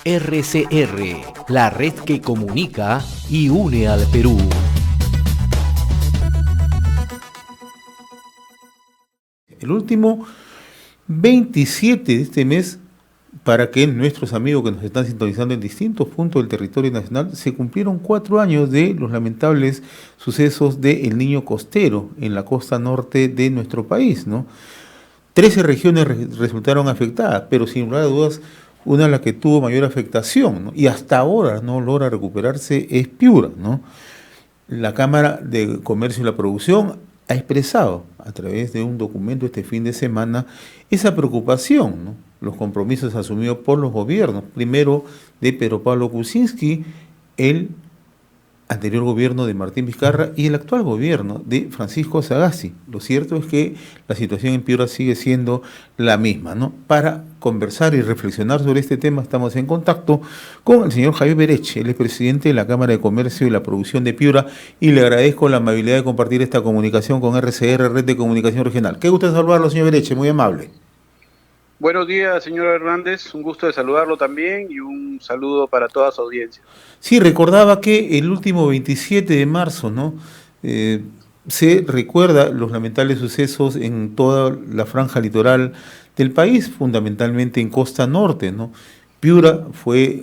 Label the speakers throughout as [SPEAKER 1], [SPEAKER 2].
[SPEAKER 1] RCR, la red que comunica y une al Perú.
[SPEAKER 2] El último 27 de este mes, para que nuestros amigos que nos están sintonizando en distintos puntos del territorio nacional, se cumplieron 4 años de los lamentables sucesos de El Niño costero en la costa norte de nuestro país, ¿no? 13 regiones resultaron afectadas, pero sin lugar a dudas, una de las que tuvo mayor afectación, ¿no? Y hasta ahora no logra recuperarse es Piura, ¿no? La Cámara de Comercio y la Producción ha expresado a través de un documento este fin de semana esa preocupación, ¿no? Los compromisos asumidos por los gobiernos, primero de Pedro Pablo Kuczynski, el anterior gobierno de Martín Vizcarra y el actual gobierno de Francisco Sagasti. Lo cierto es que la situación en Piura sigue siendo la misma, ¿no? Para conversar y reflexionar sobre este tema estamos en contacto con el señor Javier Berech, él es presidente de la Cámara de Comercio y la Producción de Piura, y le agradezco la amabilidad de compartir esta comunicación con RCR, Red de Comunicación Regional. Qué gusto saludarlo, señor Berech, muy amable.
[SPEAKER 3] Buenos días, señor Hernández. Un gusto de saludarlo también y un saludo para toda su audiencia.
[SPEAKER 2] Sí, recordaba que el último 27 de marzo, ¿no? Se recuerda los lamentables sucesos en toda la franja litoral del país, fundamentalmente en Costa Norte, ¿no? Piura fue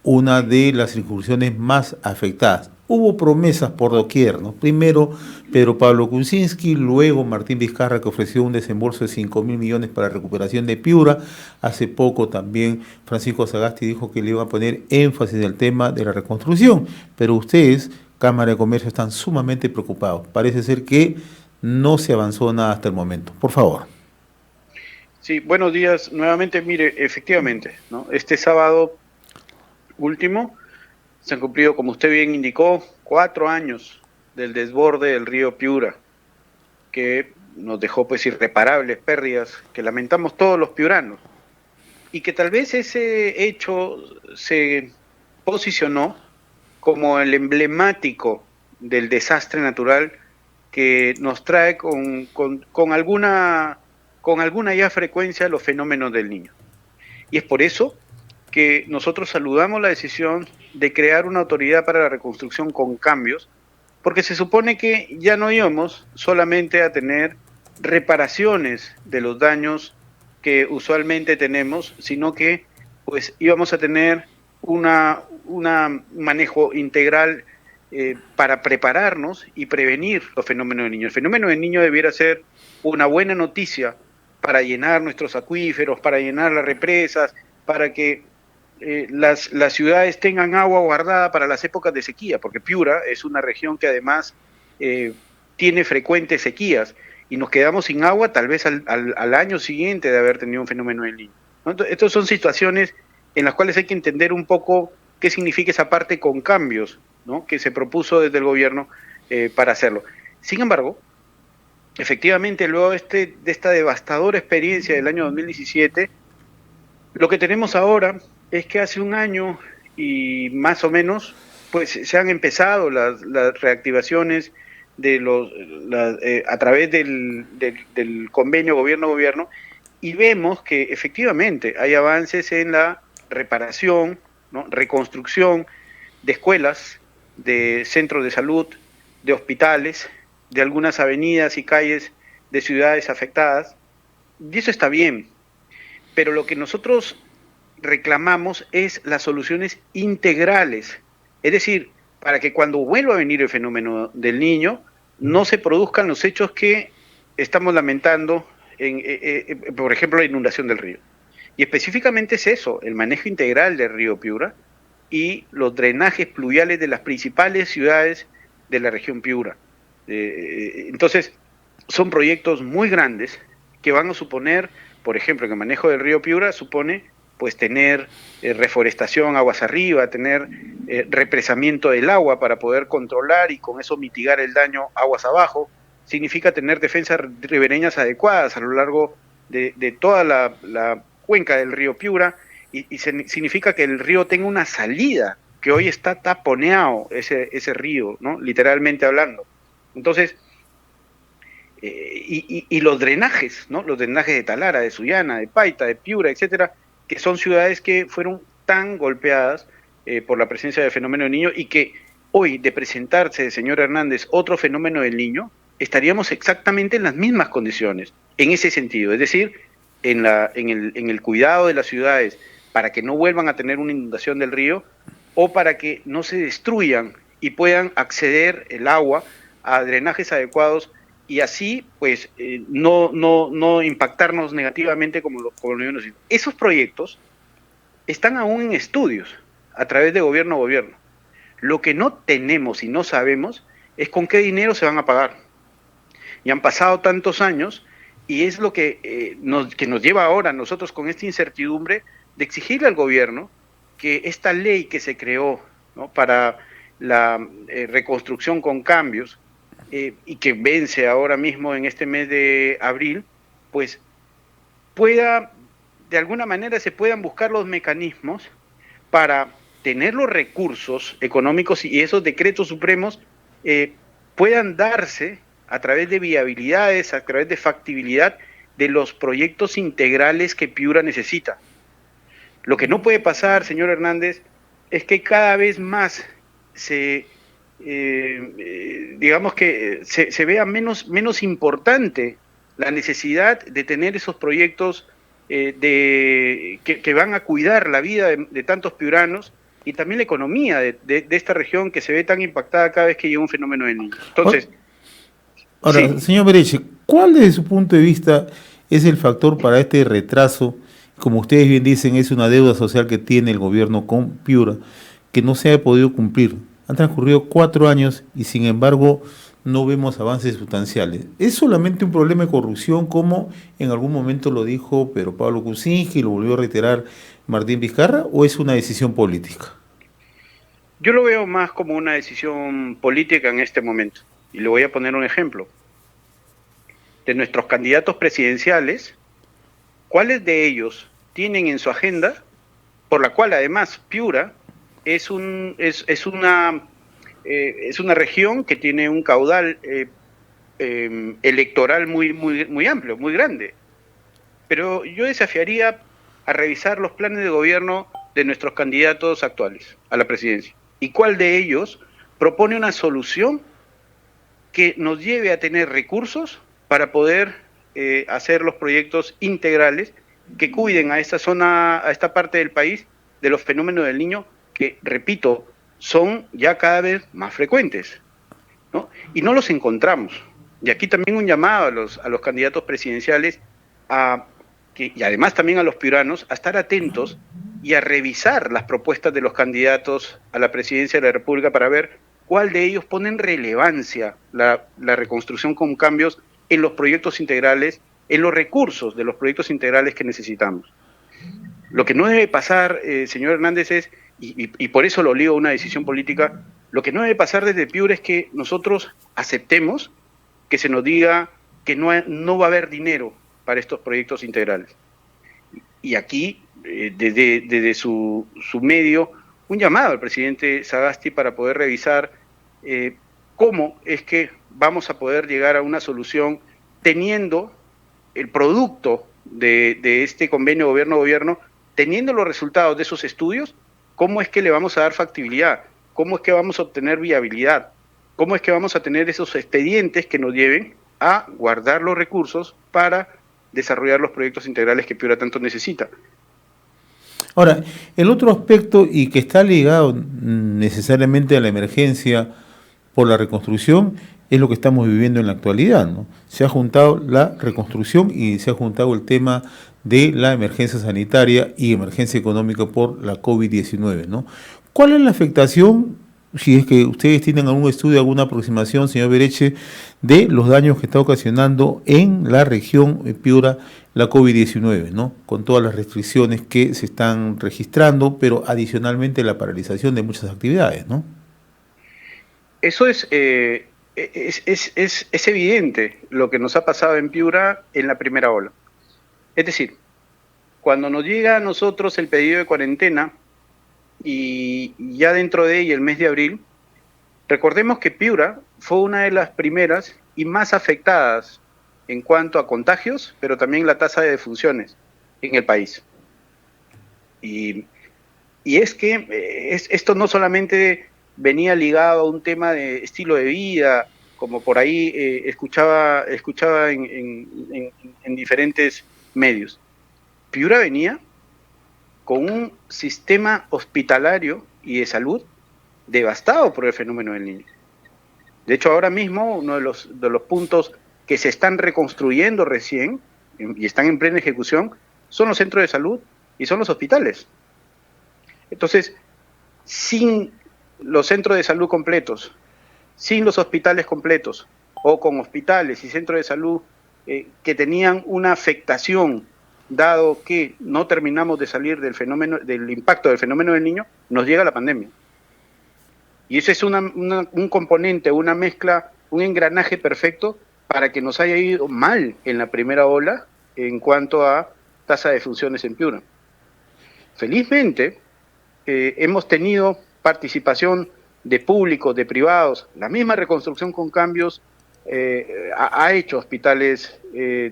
[SPEAKER 2] una de las incursiones más afectadas. Hubo promesas por doquier, ¿no? Primero Pedro Pablo Kuczynski, luego Martín Vizcarra, que ofreció un desembolso de 5.000 millones para la recuperación de Piura. Hace poco también Francisco Sagasti dijo que le iba a poner énfasis en el tema de la reconstrucción, pero ustedes, Cámara de Comercio, están sumamente preocupados. Parece ser que no se avanzó nada hasta el momento. Por favor.
[SPEAKER 3] Sí, buenos días. Nuevamente, mire, efectivamente, ¿no? Este sábado último se han cumplido, como usted bien indicó, 4 años del desborde del río Piura, que nos dejó pues irreparables pérdidas que lamentamos todos los piuranos, y que tal vez ese hecho se posicionó como el emblemático del desastre natural que nos trae con alguna ya frecuencia los fenómenos del Niño. Y es por eso que nosotros saludamos la decisión de crear una autoridad para la reconstrucción con cambios, porque se supone que ya no íbamos solamente a tener reparaciones de los daños que usualmente tenemos, sino que pues íbamos a tener un manejo integral para prepararnos y prevenir los fenómenos del Niño. El fenómeno del Niño debiera ser una buena noticia para llenar nuestros acuíferos, para llenar las represas, para que las ciudades tengan agua guardada para las épocas de sequía, porque Piura es una región que además tiene frecuentes sequías y nos quedamos sin agua tal vez al año siguiente de haber tenido un fenómeno del Niño, ¿no? Entonces, estas son situaciones en las cuales hay que entender un poco qué significa esa parte con cambios, ¿no?, que se propuso desde el gobierno para hacerlo. Sin embargo, efectivamente, luego de esta devastadora experiencia del año 2017, lo que tenemos ahora es que hace un año y más o menos, pues se han empezado las reactivaciones de a través del convenio gobierno-gobierno, y vemos que efectivamente hay avances en la reparación, ¿no?, reconstrucción de escuelas, de centros de salud, de hospitales, de algunas avenidas y calles de ciudades afectadas, y eso está bien, pero lo que nosotros reclamamos es las soluciones integrales, es decir, para que cuando vuelva a venir el fenómeno del Niño no se produzcan los hechos que estamos lamentando, por ejemplo, la inundación del río. Y específicamente es eso, el manejo integral del río Piura y los drenajes pluviales de las principales ciudades de la región Piura. Entonces, son proyectos muy grandes que van a suponer, por ejemplo, que el manejo del río Piura supone pues tener reforestación aguas arriba, tener represamiento del agua para poder controlar y con eso mitigar el daño aguas abajo. Significa tener defensas ribereñas adecuadas a lo largo de toda la cuenca del río Piura, y significa que el río tenga una salida, que hoy está taponeado ese río, ¿no?, literalmente hablando. Entonces, y los drenajes, ¿no?, los drenajes de Talara, de Sullana, de Paita, de Piura, etcétera, que son ciudades que fueron tan golpeadas por la presencia del fenómeno del Niño y que hoy, de presentarse, señor Hernández, otro fenómeno del Niño, estaríamos exactamente en las mismas condiciones, en ese sentido, es decir, en el cuidado de las ciudades para que no vuelvan a tener una inundación del río o para que no se destruyan y puedan acceder el agua a drenajes adecuados y así pues no impactarnos negativamente como lo vimos. Esos proyectos están aún en estudios a través de gobierno a gobierno. Lo que no tenemos y no sabemos es con qué dinero se van a pagar. Y han pasado tantos años y es lo que nos lleva ahora nosotros con esta incertidumbre de exigirle al gobierno que esta ley que se creó, ¿no?, para la reconstrucción con cambios y que vence ahora mismo en este mes de abril, pues pueda, de alguna manera se puedan buscar los mecanismos para tener los recursos económicos y esos decretos supremos puedan darse a través de viabilidades, a través de factibilidad de los proyectos integrales que Piura necesita. Lo que no puede pasar, señor Hernández, es que cada vez más digamos que se vea menos importante la necesidad de tener esos proyectos que van a cuidar la vida de tantos piuranos y también la economía de esta región que se ve tan impactada cada vez que llega un fenómeno del Niño. Entonces,
[SPEAKER 2] ahora, sí. Señor Bereche, ¿cuál desde su punto de vista es el factor para este retraso? Como ustedes bien dicen, es una deuda social que tiene el gobierno con Piura, que no se ha podido cumplir. Han transcurrido 4 años y sin embargo no vemos avances sustanciales. ¿Es solamente un problema de corrupción, como en algún momento lo dijo Pedro Pablo Kuczynski y lo volvió a reiterar Martín Vizcarra, o es una decisión política?
[SPEAKER 3] Yo lo veo más como una decisión política en este momento. Y le voy a poner un ejemplo. De nuestros candidatos presidenciales, ¿cuáles de ellos tienen en su agenda, por la cual además Piura es una región que tiene un caudal electoral muy amplio, muy grande? Pero yo desafiaría a revisar los planes de gobierno de nuestros candidatos actuales a la presidencia. ¿Y cuál de ellos propone una solución que nos lleve a tener recursos para poder hacer los proyectos integrales que cuiden a esta zona, a esta parte del país, de los fenómenos del Niño, que, repito, son ya cada vez más frecuentes, ¿no? Y no los encontramos. Y aquí también un llamado a los candidatos presidenciales y además también a los piuranos a estar atentos y a revisar las propuestas de los candidatos a la presidencia de la República para ver cuál de ellos pone en relevancia la reconstrucción con cambios en los proyectos integrales, en los recursos de los proyectos integrales que necesitamos. Lo que no debe pasar, señor Hernández, es, y por eso lo ligo a una decisión política, lo que no debe pasar desde Piura es que nosotros aceptemos que se nos diga que no va a haber dinero para estos proyectos integrales. Y aquí, desde su medio, un llamado al presidente Sagasti para poder revisar cómo es que vamos a poder llegar a una solución teniendo el producto de este convenio gobierno-gobierno, teniendo los resultados de esos estudios, cómo es que le vamos a dar factibilidad, cómo es que vamos a obtener viabilidad, cómo es que vamos a tener esos expedientes que nos lleven a guardar los recursos para desarrollar los proyectos integrales que Piura tanto necesita.
[SPEAKER 2] Ahora, el otro aspecto, y que está ligado necesariamente a la emergencia por la reconstrucción, es lo que estamos viviendo en la actualidad, ¿no? Se ha juntado la reconstrucción y se ha juntado el tema de la emergencia sanitaria y emergencia económica por la COVID-19, ¿no? ¿Cuál es la afectación, si es que ustedes tienen algún estudio, alguna aproximación, señor Bereche, de los daños que está ocasionando en la región Piura la COVID-19, ¿no? Con todas las restricciones que se están registrando, pero adicionalmente la paralización de muchas actividades, ¿no?
[SPEAKER 3] Eso es evidente lo que nos ha pasado en Piura en la primera ola. Es decir, cuando nos llega a nosotros el pedido de cuarentena y ya dentro de ella el mes de abril, recordemos que Piura fue una de las primeras y más afectadas en cuanto a contagios, pero también la tasa de defunciones en el país. Y es que esto no solamente venía ligado a un tema de estilo de vida, como por ahí escuchaba en diferentes medios. Piura venía con un sistema hospitalario y de salud devastado por el fenómeno del Niño. De hecho, ahora mismo uno de los puntos que se están reconstruyendo recién y están en plena ejecución son los centros de salud y son los hospitales. Entonces, sin los centros de salud completos, sin los hospitales completos, o con hospitales y centros de salud que tenían una afectación, dado que no terminamos de salir del impacto del fenómeno del Niño, nos llega la pandemia. Y ese es un componente, una mezcla, un engranaje perfecto para que nos haya ido mal en la primera ola en cuanto a tasa de defunciones en Piura. Felizmente, hemos tenido participación de públicos, de privados. La misma Reconstrucción con Cambios ha hecho hospitales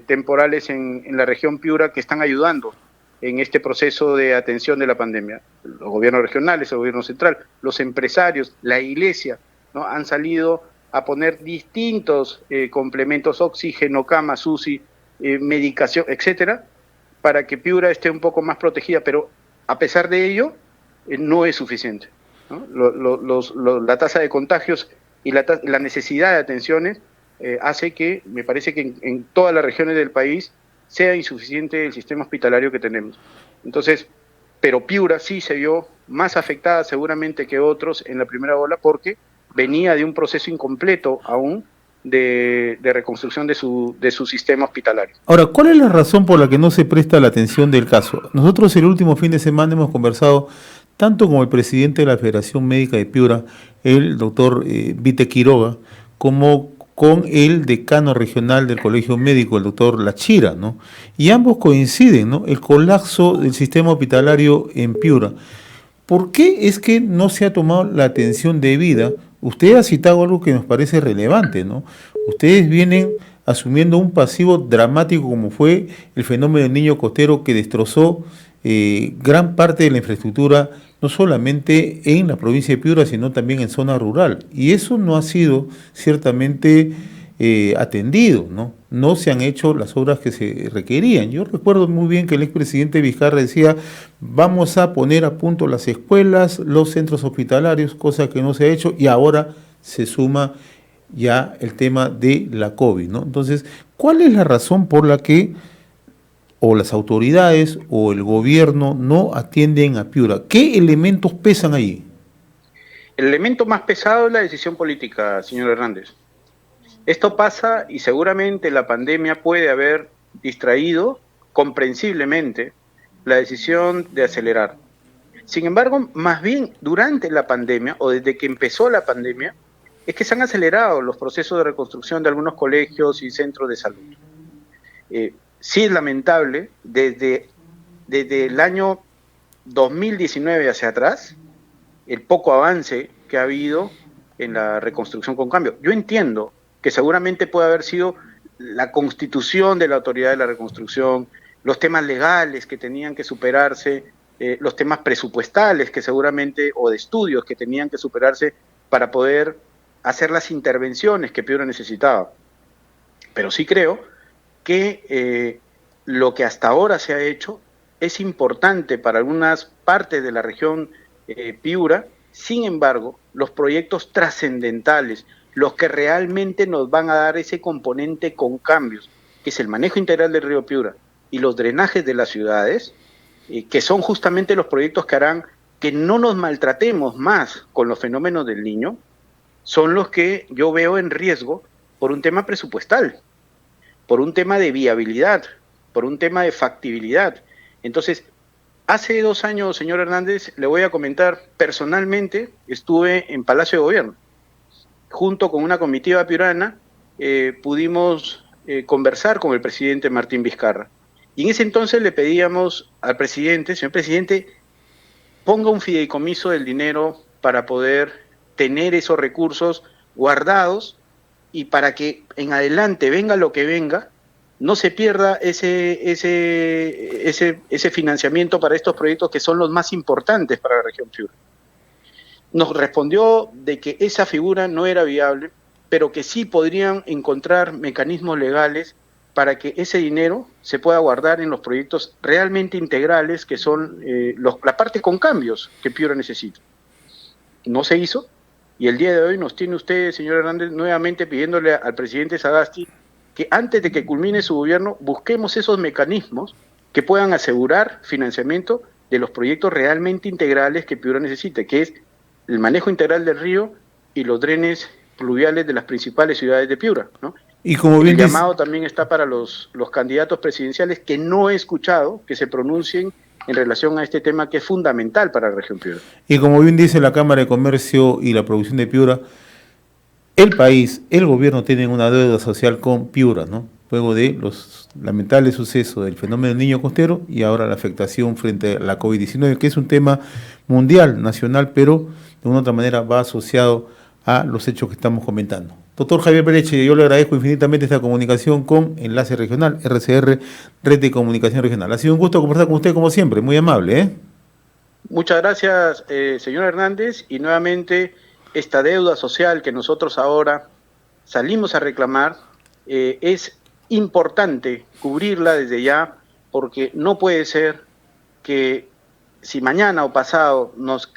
[SPEAKER 3] temporales en la región Piura que están ayudando en este proceso de atención de la pandemia. Los gobiernos regionales, el gobierno central, los empresarios, la iglesia, ¿no? Han salido a poner distintos complementos, oxígeno, camas, UCI, medicación, etcétera, para que Piura esté un poco más protegida, pero a pesar de ello, no es suficiente, ¿no? La tasa de contagios y la necesidad de atenciones hace que, me parece que en todas las regiones del país sea insuficiente el sistema hospitalario que tenemos. Entonces, pero Piura sí se vio más afectada seguramente que otros en la primera ola porque venía de un proceso incompleto aún de reconstrucción de su sistema hospitalario.
[SPEAKER 2] Ahora, ¿cuál es la razón por la que no se presta la atención del caso? Nosotros el último fin de semana hemos conversado tanto con el presidente de la Federación Médica de Piura, el doctor Vite Quiroga, como con el decano regional del Colegio Médico, el doctor Lachira, ¿no? Y ambos coinciden, ¿no? El colapso del sistema hospitalario en Piura. ¿Por qué es que no se ha tomado la atención debida? Usted ha citado algo que nos parece relevante, ¿no? Ustedes vienen asumiendo un pasivo dramático como fue el fenómeno del Niño Costero que destrozó gran parte de la infraestructura, no solamente en la provincia de Piura, sino también en zona rural. Y eso no ha sido ciertamente atendido, ¿no? No se han hecho las obras que se requerían. Yo recuerdo muy bien que el expresidente Vizcarra decía, vamos a poner a punto las escuelas, los centros hospitalarios, cosa que no se ha hecho, y ahora se suma ya el tema de la COVID, ¿no? Entonces, ¿cuál es la razón por la que o las autoridades o el gobierno no atienden a Piura? ¿Qué elementos pesan allí?
[SPEAKER 3] El elemento más pesado es la decisión política, señor Hernández. Esto pasa y seguramente la pandemia puede haber distraído comprensiblemente la decisión de acelerar. Sin embargo, más bien durante la pandemia o desde que empezó la pandemia, es que se han acelerado los procesos de reconstrucción de algunos colegios y centros de salud. Sí es lamentable, desde el año 2019 hacia atrás, el poco avance que ha habido en la reconstrucción con cambio. Yo entiendo que seguramente puede haber sido la constitución de la autoridad de la reconstrucción, los temas legales que tenían que superarse, los temas presupuestales que seguramente, o de estudios que tenían que superarse para poder hacer las intervenciones que Piura necesitaba. Pero sí creo que lo que hasta ahora se ha hecho es importante para algunas partes de la región Piura. Sin embargo, los proyectos trascendentales, los que realmente nos van a dar ese componente con cambios, que es el manejo integral del río Piura y los drenajes de las ciudades, que son justamente los proyectos que harán que no nos maltratemos más con los fenómenos del Niño, son los que yo veo en riesgo por un tema presupuestal, por un tema de viabilidad, por un tema de factibilidad. Entonces, hace 2 años, señor Hernández, le voy a comentar, personalmente estuve en Palacio de Gobierno. Junto con una comitiva piurana, pudimos conversar con el presidente Martín Vizcarra. Y en ese entonces le pedíamos al presidente, señor presidente, ponga un fideicomiso del dinero para poder tener esos recursos guardados y para que en adelante venga lo que venga, no se pierda ese financiamiento para estos proyectos que son los más importantes para la región Piura. Nos respondió de que esa figura no era viable, pero que sí podrían encontrar mecanismos legales para que ese dinero se pueda guardar en los proyectos realmente integrales, que son la parte con cambios que Piura necesita. No se hizo, y el día de hoy nos tiene usted, señor Hernández, nuevamente pidiéndole al presidente Sagasti que antes de que culmine su gobierno busquemos esos mecanismos que puedan asegurar financiamiento de los proyectos realmente integrales que Piura necesita, que es el manejo integral del río y los drenes pluviales de las principales ciudades de Piura, ¿no?
[SPEAKER 2] Y como bien
[SPEAKER 3] el llamado también está para los candidatos presidenciales que no he escuchado que se pronuncien en relación a este tema que es fundamental para la región Piura.
[SPEAKER 2] Y como bien dice la Cámara de Comercio y la Producción de Piura, el país, el gobierno tienen una deuda social con Piura, ¿no? Luego de los lamentables sucesos del fenómeno del niño costero y ahora la afectación frente a la COVID-19, que es un tema mundial, nacional, pero de una otra manera va asociado a los hechos que estamos comentando. Doctor Javier Pereche, yo le agradezco infinitamente esta comunicación con Enlace Regional, RCR, Red de Comunicación Regional. Ha sido un gusto conversar con usted como siempre, muy amable, ¿eh?
[SPEAKER 3] Muchas gracias, señor Hernández, y nuevamente esta deuda social que nosotros ahora salimos a reclamar, es importante cubrirla desde ya, porque no puede ser que si mañana o pasado nos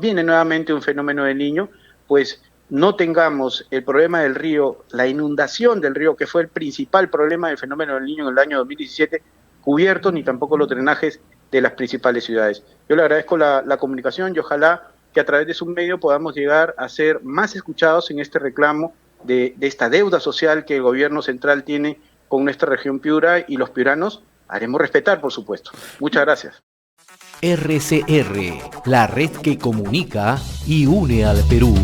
[SPEAKER 3] viene nuevamente un fenómeno del Niño, pues no tengamos el problema del río, la inundación del río, que fue el principal problema del fenómeno del Niño en el año 2017, cubierto, ni tampoco los drenajes de las principales ciudades. Yo le agradezco la comunicación y ojalá que a través de su medio podamos llegar a ser más escuchados en este reclamo de esta deuda social que el gobierno central tiene con nuestra región Piura, y los piuranos haremos respetar, por supuesto. Muchas gracias.
[SPEAKER 1] RCR, la red que comunica y une al Perú.